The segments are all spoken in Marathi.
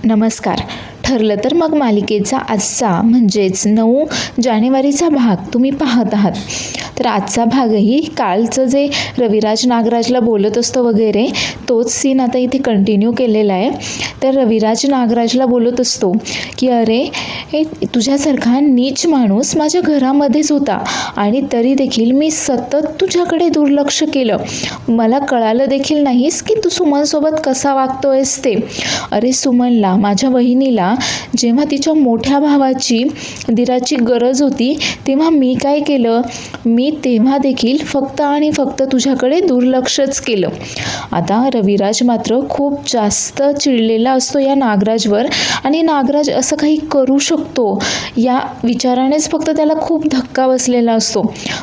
नमस्कार. ठरलं तर मग मालिकेचा आजचा म्हणजेच 9 जानेवारीचा भाग तुम्ही पाहत आहात. तर आजचा भागही कालचं जे रविराज नागराजला बोलत असतो वगैरे तोच सीन आता इथे कंटिन्यू केलेला आहे. तर रविराज नागराजला बोलत असतो की अरे तुझ्यासारखा नीच माणूस माझ्या घरामध्येच होता आणि तरी देखील मी सतत तुझ्याकडे दुर्लक्ष केलं. मला कळालं देखील नाहीस की तू सुमनसोबत कसा वागतोयस ते. अरे सुमनला, माझ्या वहिनीला जेव्हा तिच्या मोठ्या भावाची दिराची गरज होती तेव्हा मी काय केलं? मी तेव्हा देखील फक्त आणि फक्त तुझ्याकडे दुर्लक्षच केलं. आता रविराज मात्र खूप जास्त चिडलेला असतो या नागराजवर आणि नागराज असं काही करू शकतो या विचारानेच फक्त त्याला खूप धक्का बसलेला असतो.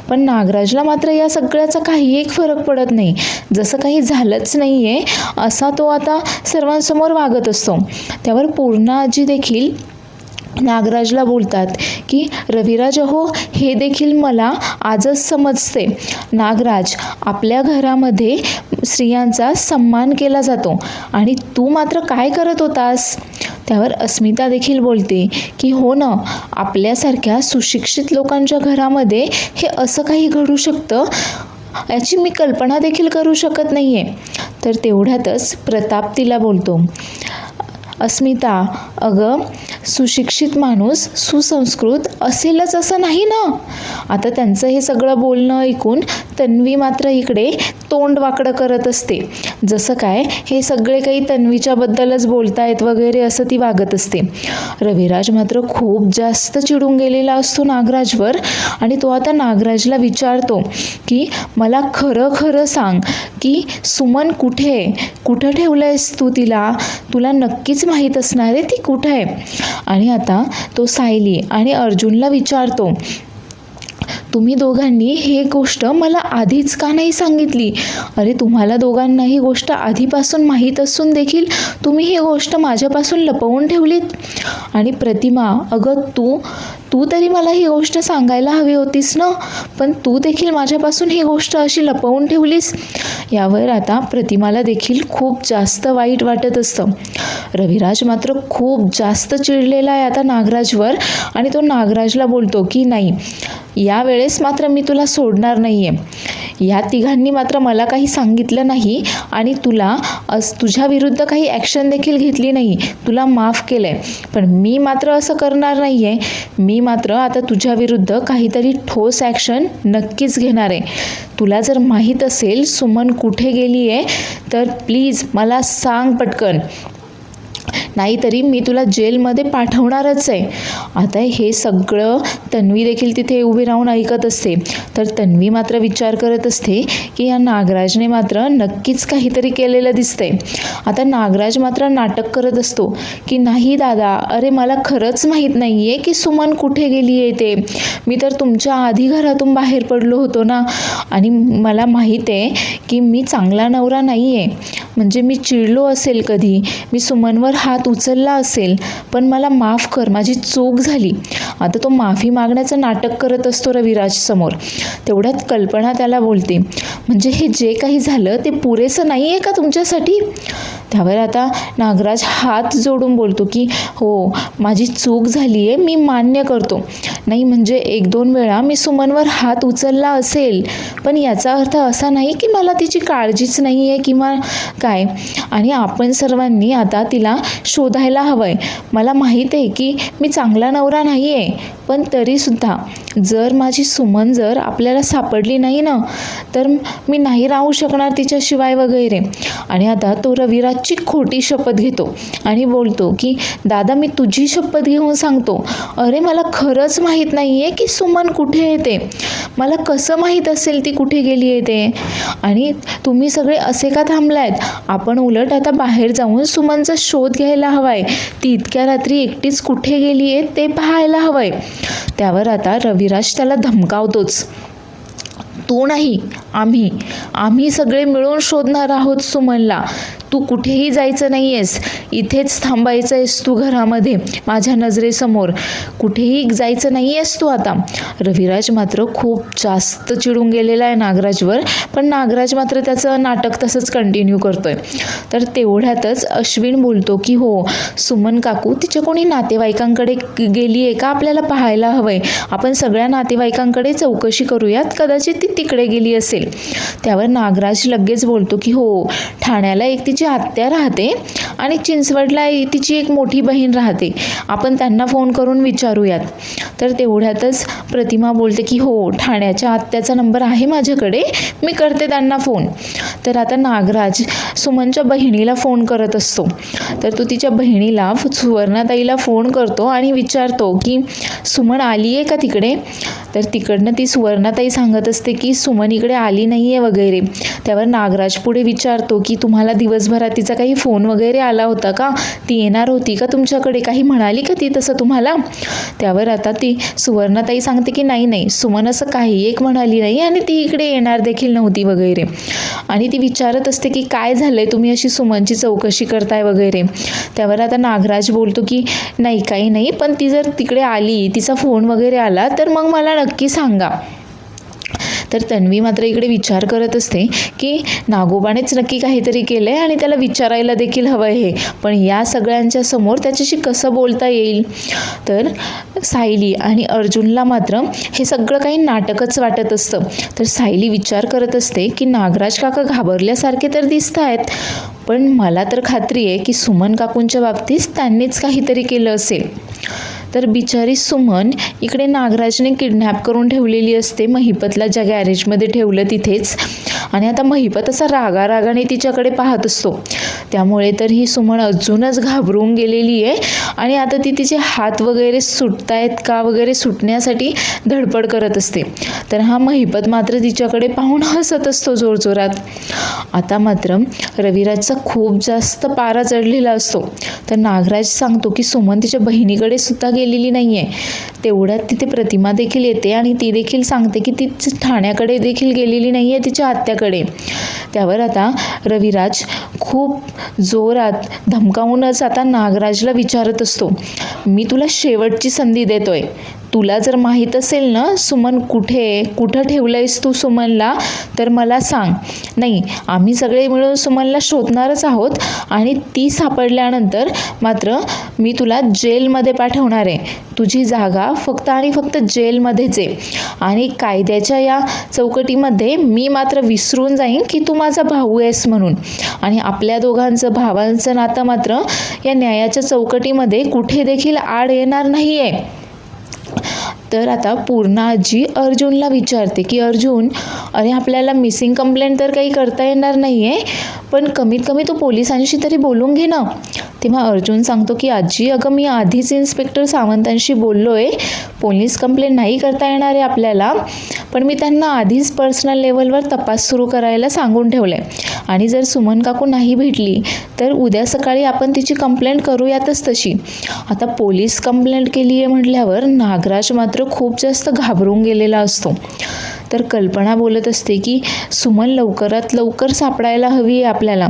पण नागराजला मात्र या सगळ्याचा काही एक फरक पडत नाही. जसं काही झालंच नाही आहे असा तो आता सर्वांसमोर वागत असतो. त्यावर पूर्णाजी देखील नागराजला बोलतात की रविराज हो, हे देखील मला आजच समजते. नागराज, आपल्या घरामध्ये स्त्रियांचा सन्मान केला जातो आणि तू मात्र काय करत होतास? त्यावर अस्मिता देखील बोलते की हो ना, आपल्यासारख्या सुशिक्षित लोकांच्या घरामध्ये हे असं काही घडू शकतं याची मी कल्पना देखील करू शकत नाही आहे. तर तेवढ्यातच प्रताप तिला बोलतो, अस्मिता अगं, सुशिक्षित माणूस सुसंस्कृत असेलच असं नाही ना. आता त्यांचं हे सगळं बोलणं ऐकून तन्वी मात्र इकडे तोंड वाकडं करत असते. जसं काय हे सगळे काही तन्वीच्याबद्दलच बोलतायत वगैरे असं ती वागत असते. रविराज मात्र खूप जास्त चिडून गेलेला असतो नागराजवर आणि तो आता नागराजला विचारतो की मला खरं खरं सांग की सुमन कुठे ठेवलं आहेस तू तिला? तुला नक्कीच माहीत असणार आहे ती कुठे आहे. आणि आता तो सायली आणि अर्जुनला विचारतो, तुम्ही दोघांनी हे गोष्ट मला आधीच का नाही सांगितली? अरे तुम्हाला दोघांना ही गोष्ट आधीपासून माहीत असून देखील तुम्ही ही गोष्ट माझ्यापासून लपवून ठेवलीत. आणि प्रतिमा, अगं तू तरी मला ही गोष्ट सांगायला हवी होतीस ना, पण तू देखील माझ्यापासून ही गोष्ट अशी लपवून ठेवलीस. यावर आता प्रतिमाला देखील खूप जास्त वाईट वाटत असतं. रविराज मात्र खूप जास्त चिडलेला आहे आता नागराजवर आणि तो नागराजला बोलतो की नाही, यावेळेस मात्र मी तुला सोडणार नाही आहे. या तिघांनी मात्र मला काही सांगितलं नाही आणि तुझ्या विरुद्ध काही ॲक्शन देखील घेतली नाही. तुला माफ केलं आहे, पण मी मात्र असं करणार नाही आहे. मी मात्र आता तुझ्या विरुद्ध काहीतरी ठोस ॲक्शन नक्कीच घेणार आहे. तुला जर माहीत असेल सुमन कुठे गेली आहे तर प्लीज मला सांग पटकन, नाहीतरी मी तुला जेलमध्ये पाठवणारच आहे. आता हे सगळं तन्वी देखील तिथे उभी राहून ऐकत असते. तर तन्वी मात्र विचार करत असते की या नागराजने मात्र नक्कीच काहीतरी केलेलं दिसतंय. आता नागराज मात्र नाटक करत असतो की नाही दादा, अरे मला खरंच माहीत नाही आहे की सुमन कुठे गेली आहे ते. मी तर तुमच्या आधी घरातून बाहेर पडलो होतो ना, आणि मला माहीत आहे की मी चांगला नवरा नाही आहे. म्हणजे मी चिडलो असेल कधी, मी सुमनवर हात उचलला असेल, पण मला माफ कर, माझी चूक झाली. आता तो माफी मागण्याचं नाटक करत असतो रविराज समोर. तेवढ्यात कल्पना त्याला बोलते, म्हणजे हे जे काही झालं ते पुरेसं नाही आहे का तुमच्यासाठी? त्यावर आता नागराज हात जोडून बोलतो की हो, माझी चूक झाली आहे, मी मान्य करतो. नाही म्हणजे 1-2 वेळा मी सुमनवर हात उचलला असेल, पण याचा अर्थ असा नाही की मला तिची काळजीच नाही आहे किंवा काय. आणि आपण सर्वांनी आता तिला शोधायला हवं आहे. मला माहीत आहे की मी चांगला नवरा नाही आहे, पण तरीसुद्धा जर माझी सुमन जर आपल्याला सापडली नाही ना, तर मी नाही राहू शकणार तिच्याशिवाय वगैरे. आणि आता तो रविराजची खोटी शपथ घेतो आणि बोलतो की दादा, मी तुझी शपथ घेऊन सांगतो, अरे मला खरंच माहीत नाही आहे की सुमन कुठे येते. मला कसं माहीत असेल ती कुठे गेली आहे ते? आणि तुम्ही सगळे असे का थांबलायत? आपण उलट आता बाहेर जाऊन सुमनचा शोध घ्यायला हवा आहे. ती इतक्या रात्री एकटीच कुठे गेली आहे ते पाहायला हवं आहे. त्यावर आता रविराज त्याला धमकावतोच, तू नाही, आम्ही सगळे मिळून शोधणार आहोत सुमनला. तू कुठेही जायचं नाही आहेस, इथेच थांबायचं आहेस तू घरामध्ये माझ्या नजरेसमोर, कुठेही जायचं नाही आहेस तू आता. रविराज मात्र खूप जास्त चिडून गेलेला आहे नागराजवर, पण नागराज मात्र त्याचं नाटक तसंच कंटिन्यू करतोय. तर तेवढ्यातच अश्विन बोलतो की हो, सुमन काकू तिच्या कोणी नातेवाईकांकडे गेली आहे का, आपल्याला पाहायला हवंय, आपण सगळ्या नातेवाईकांकडे चौकशी करूयात, कदाचित ती तिकडे गेली असेल. त्यावर नागराज लगेच बोलतो की हो, ठाण्याला एक तिची आत्या राहते आणि चिंचवडला तिची एक मोठी बहीण राहते, आपण त्यांना फोन करून विचारूयात. तर तेवढ्यातच प्रतिमा बोलते की हो, ठाण्याच्या आत्याचा नंबर आहे माझ्याकडे, मी करते त्यांना फोन. तर आता नागराज सुमनच्या बहिणीला फोन करत असतो. तर तो तिच्या बहिणीला सुवर्णाताईला फोन करतो आणि विचारतो की सुमन आली आहे का तिकडे. तर तिकडनं ती सुवर्णाताई सांगत असते की सुमन इकडे आली नाही आहे वगैरे. त्यावर नागराज पुढे विचारतो की तुम्हाला दिवसभरात तिचा काही फोन वगैरे आला होता का, ती येणार होती का तुमच्याकडे, काही म्हणाली का ती तसं तुम्हाला. त्यावर आता ती सुवर्णाताई सांगते की नाही, सुमन असं काही एक म्हणाली नाही आणि ती इकडे येणार देखील नव्हती वगैरे. आणि ती विचारत असते की काय झालंय, तुम्ही अशी सुमनची चौकशी करताय वगैरे. त्यावर आता नागराज बोलतो की नाही, काही नाही, पण ती जर तिकडे आली, तिचा फोन वगैरे आला तर मग मला नक्की सांगा. तर तन्वी मात्र इकडे विचार करत असते की नागोबानेच नक्की काहीतरी केलं आहे आणि त्याला विचारायला देखील हवं आहे, पण या सगळ्यांच्या समोर त्याच्याशी कसं बोलता येईल. तर सायली आणि अर्जुनला मात्र हे सगळं काही नाटकच वाटत असतं. तर सायली विचार करत असते की नागराज काका घाबरल्यासारखे तर दिसत आहेत, पण मला तर खात्री आहे की सुमन काकूंच्या बाबतीत त्यांनीच काहीतरी केलं असेल. तर बिचारी सुमन इकडे नागराजने किडनॅप करून ठेवलेली असते, महिपतला ज्या गॅरेजमध्ये ठेवलं तिथेच. आणि आता महिपत असा रागारागाने तिच्याकडे पाहत असतो. त्यामुळे तर ही सुमन अजूनच घाबरून गेलेली आहे आणि आता ती तिचे हात वगैरे सुटतायत का वगैरे सुटण्यासाठी धडपड करत असते. तर हा महिपत मात्र तिच्याकडे पाहून हसत असतो जोरजोरात. आता मात्र रविराजचा खूप जास्त पारा चढलेला असतो. तर नागराज सांगतो की सुमन तिच्या बहिणीकडे सुद्धा गेलेली नाही आहे. तेवढ्यात तिथे प्रतिमा देखील येते आणि ती देखील सांगते की ती ठाण्याकडे देखील गेलेली नाही आहे, तिच्या आत्याकडे. त्यावर आता रविराज खूप जोरात धमकावूनच आता नागराजला विचारत असतो, मी तुला शेवटची संधी देतोय, तुला जर माहीत असेल ना सुमन कुठं ठेवलंयस तू सुमनला, तर मला सांग. नाही, आम्ही सगळे मिळून सुमनला शोधणारच आहोत आणि ती सापडल्यानंतर मात्र मी तुला जेलमध्ये पाठवणार आहे. तुझी जागा फक्त आणि फक्त जेलमध्येच आहे आणि कायद्याच्या या चौकटीमध्ये मी मात्र विसरून जाईन की तू माझा भाऊ आहेस म्हणून. आणि आपल्या दोघांचं भावांचं नातं मात्र या न्यायाच्या चौकटीमध्ये कुठे देखील आड येणार नाही आहे. तर आता पूर्णा आजी अर्जुनला विचारते की अर्जुन, अरे आपल्याला मिसिंग कंप्लेंट तर काही करता येणार नाही आहे, पण कमीत कमी तू पोलिसांशी तरी बोलून घे ना. तेव्हा अर्जुन सांगतो की आजी, अगं मी आधीच इन्स्पेक्टर सावंतांशी बोललो आहे, पोलीस कंप्लेंट नाही करता येणार आहे आपल्याला, पण मी त्यांना आधीच पर्सनल लेवलवर तपास सुरू करायला सांगून ठेवलं आहे. आणि जर सुमन काकू नाही भेटली तर उद्या सकाळी आपण तिची कंप्लेंट करूयातच तशी. आता पोलीस कंप्लेंट केली आहे म्हटल्यावर नागराज मात्र खूप जास्त घाबरून गेलेला असतो. तर कल्पना बोलत असते की सुमन लवकरात लवकर सापडायला हवी आहे आपल्याला.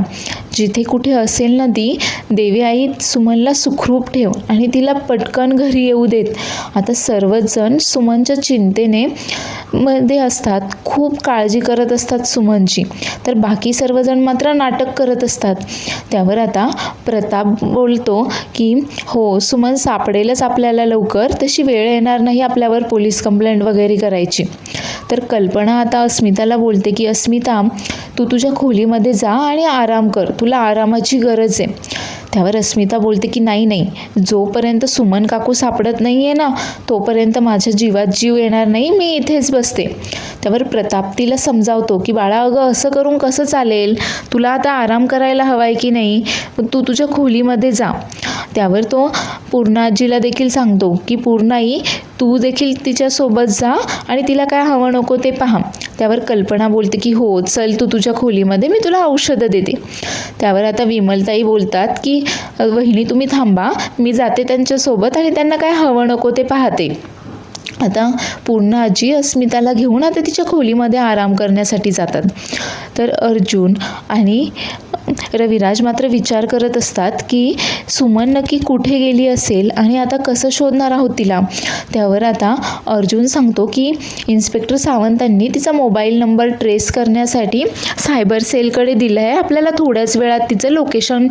जिथे कुठे असेल ना ती, देवी आई सुमनला सुखरूप ठेव आणि तिला पटकन घरी येऊ देत. आता सर्वच जण सुमनच्या चिंतेने मध्ये असतात, खूप काळजी करत असतात सुमनची. तर बाकी सर्वजण मात्र नाटक करत असतात. त्यावर आता प्रताप बोलतो की हो, सुमन सापडेलच आपल्याला लवकर, तशी वेळ येणार नाही आपल्यावर पोलीस कंप्लेंट वगैरे करायची. तर कल्पना आता अस्मिताला बोलते की अस्मिता, तू तुझ्या खोलीमध्ये जा आणि आराम कर, तुला आरामाची गरज आहे. त्यावर अस्मिता बोलते की नाही, जोपर्यंत सुमन काकू सापडत नाही आहे ना तोपर्यंत माझ्या जीवात जीव येणार नाही, मी इथेच बसते. त्यावर प्रताप तिला समजावतो की बाळा, अगं असं करून कसं चालेल, तुला आता आराम करायला हवा आहे की नाही, तू तुझ्या खोलीमध्ये जा. त्यावर तो पूर्णाजीला देखील सांगतो की पूर्णाई, तू देखील तिच्यासोबत जा आणि तिला काय हवं नको ते पहा. त्यावर कल्पना बोलते की हो चल, तू तुझ्या खोलीमध्ये, मी तुला औषधं देते. त्यावर आता विमलताई बोलतात की वहिनी तुम्ही थांबा, मी जाते त्यांच्यासोबत आणि त्यांना काय हवं नको ते पाहते. आता पूर्ण आजी अस्मिताला घेऊन आता तिच्या खोलीमध्ये आराम करण्यासाठी जातात. तर अर्जुन आणि रविराज मात्र विचार करत असतात की सुमन नक्की कुठे गेली असेल आणि आता कसं शोधणार आहोत तिला. त्यावर आता अर्जुन सांगतो की इन्स्पेक्टर सावंतांनी तिचा मोबाईल नंबर ट्रेस करण्यासाठी सायबर सेलकडे दिला आहे, आपल्याला थोड्याच वेळात तिचं लोकेशन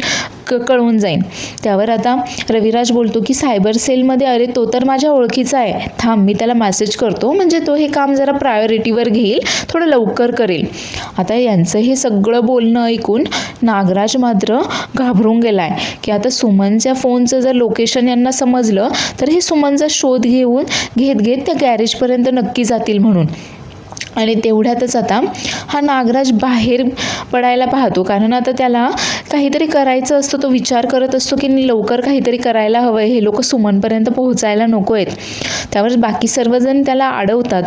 कळून जाईल. त्यावर आता रविराज बोलतो की सायबर सेलमध्ये, अरे तो तर माझ्या ओळखीचा आहे, थांब मी त्याला मेसेज करतो, म्हणजे तो हे काम जरा प्रायोरिटीवर घेईल, थोडं लवकर करेल. आता यांचं हे सगळं बोलणं ऐकून नागराज मात्र घाबरून गेलाय की आता सुमनच्या फोनचं जर लोकेशन यांना समजलं तर हे सुमनचा शोध घेत त्या गॅरेजपर्यंत नक्की जातील म्हणून. आणि तेवढ्यातच आता हा नागराज बाहेर पडायला पाहतो, कारण आता त्याला काहीतरी करायचं असतं. तो विचार करत असतो की लवकर काहीतरी करायला हवं आहे, हे लोक सुमनपर्यंत पोहोचायला नको आहेत. त्यावर बाकी सर्वजण त्याला अडवतात.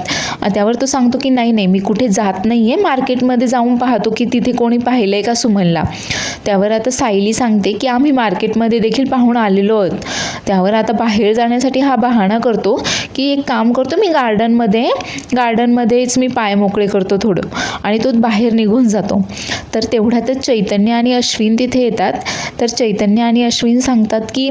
त्यावर तो सांगतो की नाही मी कुठे जात नाही आहे, मार्केटमध्ये जाऊन पाहतो की तिथे कोणी पाहिलं आहे का सुमनला. त्यावर आता सायली सांगते की आम्ही मार्केटमध्ये देखील पाहून आलेलो आहोत. त्यावर आता बाहेर जाण्यासाठी हा बहाणा करतो की एक काम करतो, मी गार्डनमध्येच मी पाय मोकळे करतो थोडं, आणि तो बाहेर निघून जातो. तर तेवढ्यातच चैतन्य आणि अश्विन तिथे येतात. तर चैतन्य आणि अश्विन सांगतात की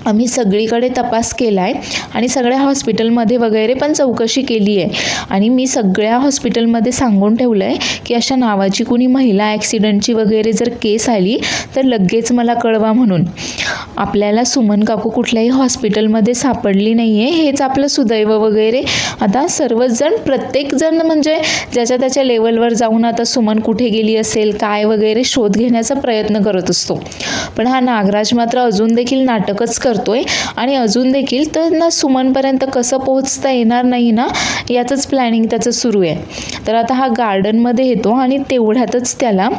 आम्ही सगळीकडे तपास केला आहे आणि सगळ्या हॉस्पिटलमध्ये वगैरे पण चौकशी केली आहे, आणि मी सगळ्या हॉस्पिटलमध्ये सांगून ठेवलं आहे की अशा नावाची कुणी महिला ॲक्सिडेंटची वगैरे जर केस आली तर लगेच मला कळवा म्हणून. आपल्याला सुमन काकू कुठल्याही हॉस्पिटलमध्ये सापडली नाही आहे, हेच आपलं सुदैव वगैरे. आता सर्वजण प्रत्येकजण म्हणजे ज्याच्या त्याच्या लेवलवर जाऊन आता सुमन कुठे गेली असेल काय वगैरे शोध घेण्याचा प्रयत्न करत असतो. पण हा नागराज मात्र अजून देखील नाटकच करतोय आणि अजून देखील तर ना सुमनपर्यंत कसं पोहोचता येणार नाही ना याचंच प्लॅनिंग त्याचं सुरू आहे. तर आता हा गार्डनमध्ये येतो आणि तेवढ्यातच त्याला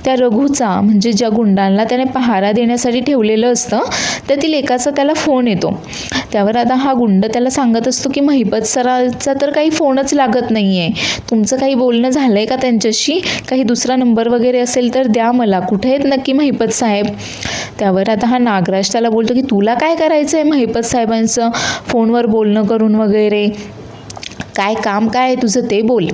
त्या रघुचा म्हणजे ज्या गुंडांना त्याने पहारा देण्यासाठी ठेवलेलं असतं त्यातील एकाचा त्याला फोन येतो. त्यावर आता हा गुंड त्याला सांगत असतो की महिपत सराचा तर काही फोनच लागत नाही आहे, तुमचं काही बोलणं झालं आहे का त्यांच्याशी, काही दुसरा नंबर वगैरे असेल तर द्या मला, कुठे आहेत नक्की महिपत साहेब. त्यावर आता हा नागराज त्याला बोलतो की तुला काय करायचं आहे महिपत साहेबांचं फोनवर बोलणं करून वगैरे, काय काम काय आहे तुझं ते बोल.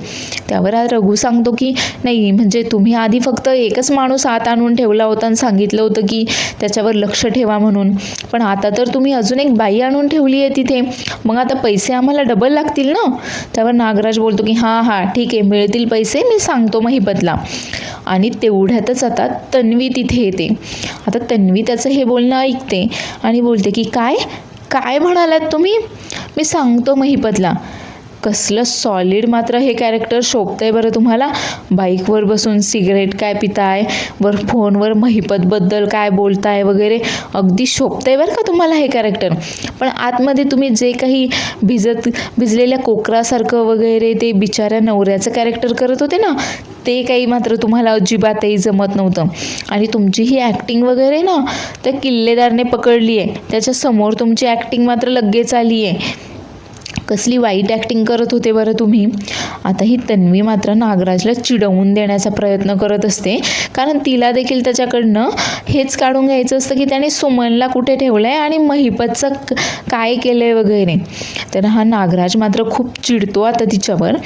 त्यावर रघु सांगतो की नाही म्हणजे तुम्ही आधी फक्त एकच माणूस आत आणून ठेवला होता आणि सांगितलं होतं की त्याच्यावर लक्ष ठेवा म्हणून, पण आता तर तुम्ही अजून एक बाई आणून ठेवली आहे तिथे, मग आता पैसे आम्हाला डबल लागतील ना. त्यावर नागराज बोलतो की हां ठीक आहे, मिळतील पैसे, मी सांगतो महिपतला. आणि तेवढ्यातच आता तन्वी तिथे येते. आता तन्वी त्याचं हे बोलणं ऐकते आणि बोलते की काय म्हणालात तुम्ही, मी सांगतो महिपतला. कसलं सॉलिड मात्र हे कॅरेक्टर शोभतंय बरं तुम्हाला. बाईकवर बसून सिगरेट काय पिताय, वर फोनवर महिपतबद्दल काय बोलताय वगैरे, अगदी शोभतंय बरं का तुम्हाला हे कॅरेक्टर. पण आतमध्ये तुम्ही जे काही भिजलेल्या कोकरासारखं वगैरे ते बिचाऱ्या नवऱ्याचं कॅरेक्टर करत होते ना, ते काही मात्र तुम्हाला अजिबातही जमत नव्हतं. आणि तुमची ही ॲक्टिंग वगैरे ना त्या किल्लेदारने पकडली आहे, त्याच्यासमोर तुमची ॲक्टिंग मात्र लगेच आली आहे. कसली वाईट ॲक्टिंग करत होते बरं तुम्ही. आता ही तन्वी मात्र नागराजला चिडवून देण्याचा प्रयत्न करत असते, कारण तिला देखील त्याच्याकडनं हेच काढून घ्यायचं असतं की त्याने सुमनला कुठे ठेवलं आहे आणि महिपतचं काय केलं आहे वगैरे. तर हा नागराज मात्र खूप चिडतो आता तिच्यावर.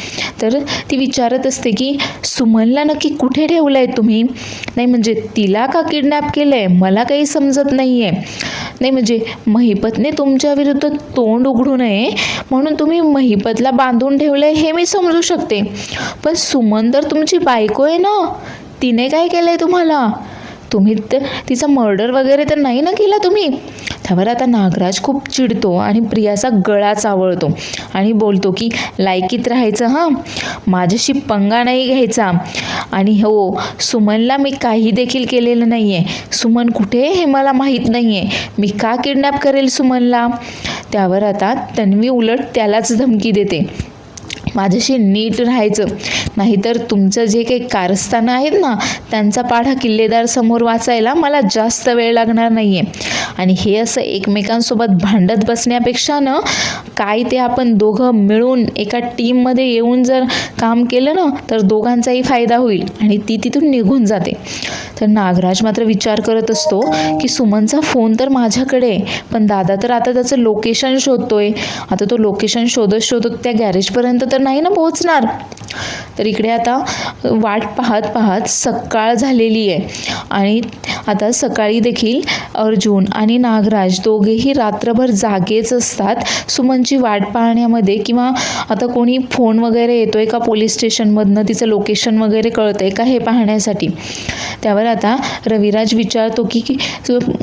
तर ती विचारत असते की सुमनला नक्की कुठे ठेवलं आहे तुम्ही, नाही म्हणजे तिला का किडनॅप केलं आहे मला काही समजत नाही आहे. नाही म्हणजे महिपतने तुमच्या विरुद्ध तोंड उघडू नये म्हणून तुम्ही महिपतला बांधून ठेवलं आहे हे मी समजू शकते, पण सुमन तर तुमची बायको आहे ना, तिने काय केलं आहे तुम्हाला, तुम्ही तर तिचा मर्डर वगैरे तर नाही ना केला तुम्ही. त्यावर आता नागराज खूप चिडतो आणि प्रियाचा गळा चावळतो आणि बोलतो की लायकीत राहायचं हां, माझ्याशी पंगा नाही घ्यायचा. आणि हो, सुमनला मी काही देखील केलेलं नाही आहे, सुमन कुठे हे मला माहीत नाही आहे, मी का किडनॅप करेल सुमनला. त्यावर आता तन्वी उलट त्यालाच धमकी देते, माझ्याशी नीट राहायचं, नाहीतर तुमचं जे काही कारस्थानं आहेत ना त्यांचा पाढा किल्लेदार समोर वाचायला मला जास्त वेळ लागणार नाही आहे. आणि हे असं एकमेकांसोबत भांडत बसण्यापेक्षा ना काय ते आपण दोघं मिळून एका टीममध्ये येऊन जर काम केलं ना तर दोघांचाही फायदा होईल आणि ती तिथून निघून जाते. तर नागराज मात्र विचार करत असतो की सुमनचा फोन तर माझ्याकडे आहे, पण दादा तर आता त्याचं लोकेशन शोधतोय. आता तो लोकेशन शोधत शोधत त्या गॅरेजपर्यंत तर नाही ना पोहोचणार. तर इकडे आता वाट पाहत पाहत सकाळ झालेली आहे आणि आता सकाळी देखील अर्जुन आणि नागराज दोघेही रात्रभर जागेच असतात सुमनची वाट पाहण्यामध्ये, किंवा आता कोणी फोन वगैरे येतोय का पोलीस स्टेशनमधनं, तिचं लोकेशन वगैरे कळतंय का हे पाहण्यासाठी. त्यावर आता रविराज विचारतो की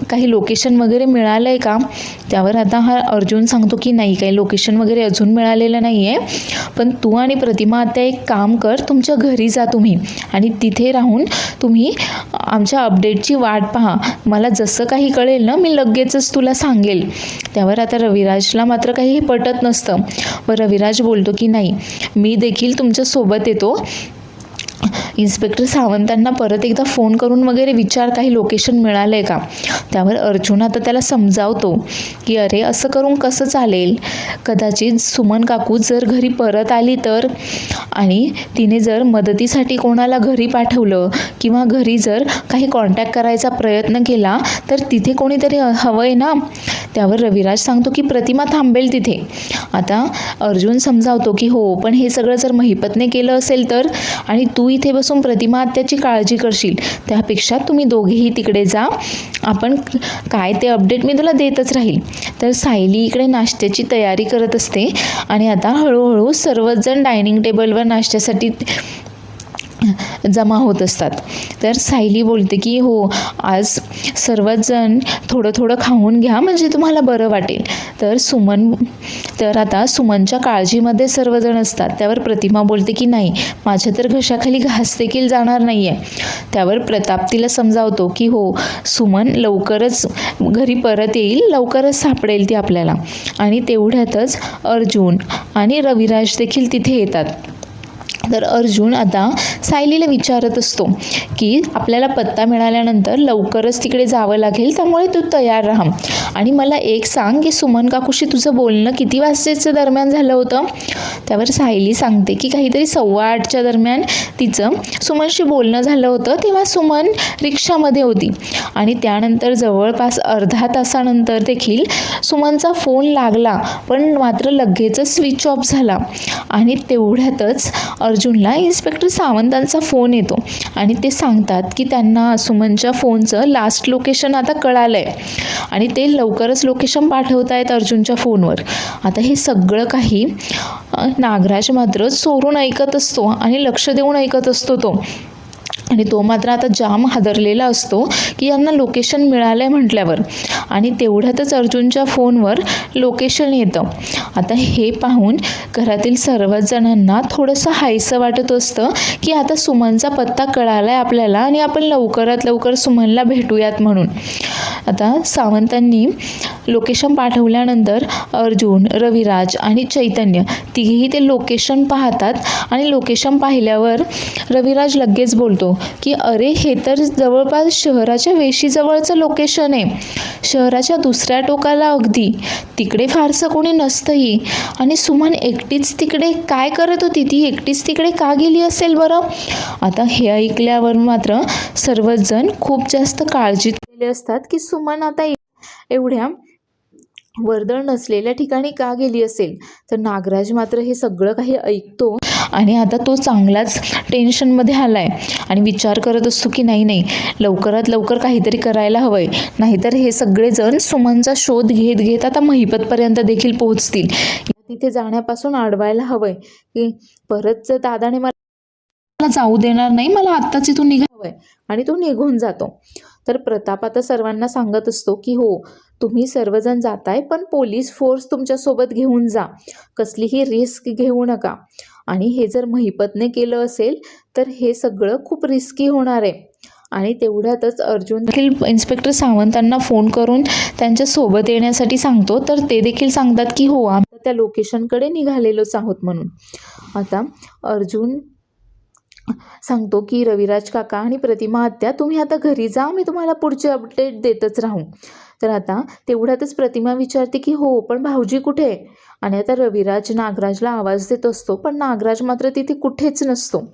काही लोकेशन वगैरे मिळालं आहे का. त्यावर आता हा अर्जुन सांगतो की नाही, काही लोकेशन वगैरे अजून मिळालेलं नाही आहे, पण तू आणि प्रतिमा आत्या एक काम कर, तुमच्या घरी जा तुम्ही आणि तिथे राहून तुम्ही आमच्या अपडेटची वाट पहा. मला जसं काही कळेल ना मी लगेचच तुला सांगेल. त्यावर आता रविराजला मात्र काही पटत नसतं. व रविराज बोलतो की नाही, मी देखील तुमच्यासोबत येतो. इन्स्पेक्टर सावंतांना परत एकदा फोन करून वगैरे विचार काही लोकेशन मिळालं आहे का. त्यावर अर्जुन आता त्याला समजावतो की अरे असं करून कसं चालेल, कदाचित सुमन काकू जर घरी परत आली तर, आणि तिने जर मदतीसाठी कोणाला घरी पाठवलं किंवा घरी जर काही कॉन्टॅक्ट करायचा प्रयत्न केला तर तिथे कोणीतरी हवं आहे ना. त्यावर रविराज सांगतो की प्रतिमा थांबेल तिथे. आता अर्जुन समजावतो की हो, पण हे सगळं जर महिपतने केलं असेल तर, आणि तू इथे बसून प्रतिमा आत्याची काळजी करशील, त्यापेक्षा तुम्ही दोघेही तिकडे जा, आपण काय ते अपडेट मी तुला देतच राहील. तर सायली इकडे नाश्त्याची तयारी करत असते आणि आता हळूहळू सर्वच जण डायनिंग टेबलवर नाश्त्यासाठी जमा होत असतात. तर सायली बोलते की हो, आज सर्वच जण थोडं थोडं खाऊन घ्या म्हणजे तुम्हाला बरं वाटेल. तर आता सुमनच्या काळजीमध्ये सर्वजण असतात. त्यावर प्रतिमा बोलते की नाही, माझ्या तर घशाखाली घास देखील जाणार नाही आहे. त्यावर प्रताप तिला समजावतो की हो, सुमन लवकरच घरी परत येईल, लवकरच सापडेल ती आपल्याला. आणि तेवढ्यातच अर्जुन आणि रविराज देखील तिथे येतात. तर अर्जुन आता सायलीला विचारत असतो की आपल्याला पत्ता मिळाल्यानंतर लवकरच तिकडे जावं लागेल, त्यामुळे तू तयार राहा. आणि मला एक सांग की सुमन काकूशी तुझं बोलणं किती वाजतेच्या दरम्यान झालं होतं. त्यावर सायली सांगते की काहीतरी 8:15च्या दरम्यान तिचं सुमनशी बोलणं झालं होतं. तेव्हा सुमन रिक्षामध्ये होती आणि त्यानंतर जवळपास अर्धा तासानंतर देखील सुमनचा फोन लागला, पण मात्र लगेचच स्विच ऑफ झाला. आणि तेवढ्यातच अर्जुनला इन्स्पेक्टर सावंतांचा फोन येतो आणि ते सांगतात की त्यांना सुमनच्या फोनचं लास्ट लोकेशन आता कळालं आहे आणि ते लवकरच लोकेशन पाठवत आहेत अर्जुनच्या फोनवर. आता हे सगळं काही नागराज मात्र चोरून ऐकत असतो आणि लक्ष देऊन ऐकत असतो तो. आणि तो मात्र आता जाम हादरलेला असतो की यांना लोकेशन मिळालं आहे म्हटल्यावर. आणि तेवढ्यातच अर्जुनच्या फोनवर लोकेशन येतं. आता हे पाहून घरातील सर्वच जणांना थोडंसं हायसं वाटत असतं की आता सुमनचा पत्ता कळाला आहे आपल्याला आणि आपण लवकरात लवकर सुमनला भेटूयात म्हणून. आता सावंतांनी लोकेशन पाठवल्यानंतर अर्जुन, रविराज आणि चैतन्य तिघेही ते लोकेशन पाहतात. आणि लोकेशन पाहिल्यावर रविराज लगेच बोलतो की अरे, हे तर जवळपास शहराच्या वेशीजवळचं लोकेशन आहे, शहराच्या दुसऱ्या टोकाला अगदी. तिकडे फारसं कोणी नसतंही आणि सुमन एकटीच तिकडे काय करत होती, ती एकटीच तिकडे का गेली असेल बरं. आता हे ऐकल्यावर मात्र सर्वच जण खूप जास्त काळजीत गेले असतात की सुमन आता एवढ्या वर्दळ नसलेल्या ठिकाणी का गेली असेल. तर नागराज मात्र हे सगळं काही ऐकतो आणि आता तो चांगलाच टेन्शनमध्ये आला आहे आणि विचार करत असतो की नाही, लवकरात लवकर काहीतरी करायला हवं आहे, नाहीतर हे सगळेजण सुमनचा शोध घेत घेत आता महिपतपर्यंत देखील पोहोचतील. तिथे जाण्यापासून अडवायला हवं आहे की परत जर दादाने मला जाऊ देणार नाही, मला आत्ताच इथून निघावं आहे. आणि तो निघून जातो. तर प्रताप आता सर्वांना सांगत असतो की हो, तुम्ही सर्वजण जाताय, पण पोलीस फोर्स तुमच्यासोबत घेऊन जा, कसलीही रिस्क घेऊ नका. आणि हे जर महिपतने केलं असेल तर हे सगळं खूप रिस्की होणार आहे. आणि तेवढ्यातच अर्जुन देखील इन्स्पेक्टर सावंतांना फोन करून त्यांच्या सोबत येण्यासाठी सांगतो. तर ते देखील सांगतात की हो, आम्ही त्या लोकेशनकडे निघालेलोच आहोत म्हणून. आता अर्जुन सांगतो की रविराज काका आणि प्रतिमा आत्या तुम्ही आता घरी जा, मी तुम्हाला पुढचे अपडेट देतच राहू. तर आता तेवढ्यातच प्रतिमा विचारते की हो पण भाऊजी कुठे आहे? आणि आता रविराज नागराजला आवाज देत असतो, पण नागराज मात्र तिथे कुठेच नसतो.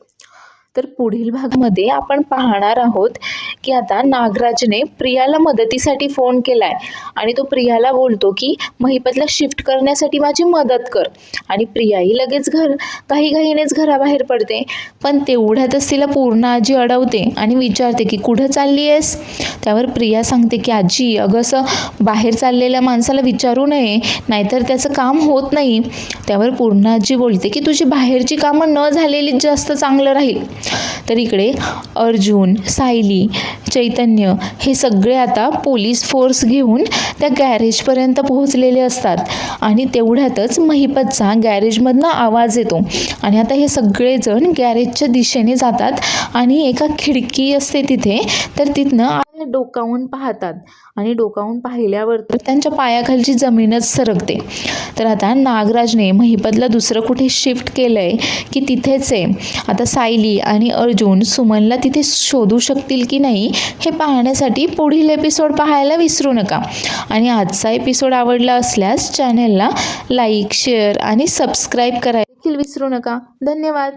तर पुढील भागामध्ये आपण पाहणार आहोत की आता नागराजने प्रियाला मदतीसाठी फोन केलाय आणि तो प्रियाला बोलतो की महिपतला शिफ्ट करण्यासाठी माझी मदत कर. आणि प्रियाही लगेच घाईघाईनेच घराबाहेर पडते. पण तेवढ्यातच तिला पूर्ण आजी अडवते आणि विचारते की कुठं चालली आहेस? त्यावर प्रिया सांगते की आजी अगं असं बाहेर चाललेल्या माणसाला विचारू नये, नाहीतर त्याचं काम होत नाही. त्यावर पूर्ण आजी बोलते की तुझी बाहेरची कामं न झालेलीच जास्त चांगलं राहील. तर इकडे अर्जुन, सायली, चैतन्य हे सगळे आता पोलीस फोर्स घेऊन त्या गॅरेजपर्यंत पोहोचलेले असतात. आणि तेवढ्यातच महिपतचा गॅरेजमधनं आवाज येतो आणि आता हे सगळेजण गॅरेजच्या दिशेने जातात आणि एका खिडकी असते तिथे, तर तिथनं डोकावून पाहतात आणि डोकावून पाहिल्यावर तर त्यांच्या पायाखालची जमीनच सरकते. तर आता नागराजने महिपतला दुसरं कुठे शिफ्ट केलंय की तिथेच आहे. आता सायली आणि अर्जुन सुमनला तिथे शोधू शकतील की नाही हे पाहण्यासाठी पुढील एपिसोड पाहायला विसरू नका. आणि आजचा एपिसोड आवडला असल्यास चॅनेलला लाईक, शेअर आणि सबस्क्राईब करायला देखील विसरू नका. धन्यवाद.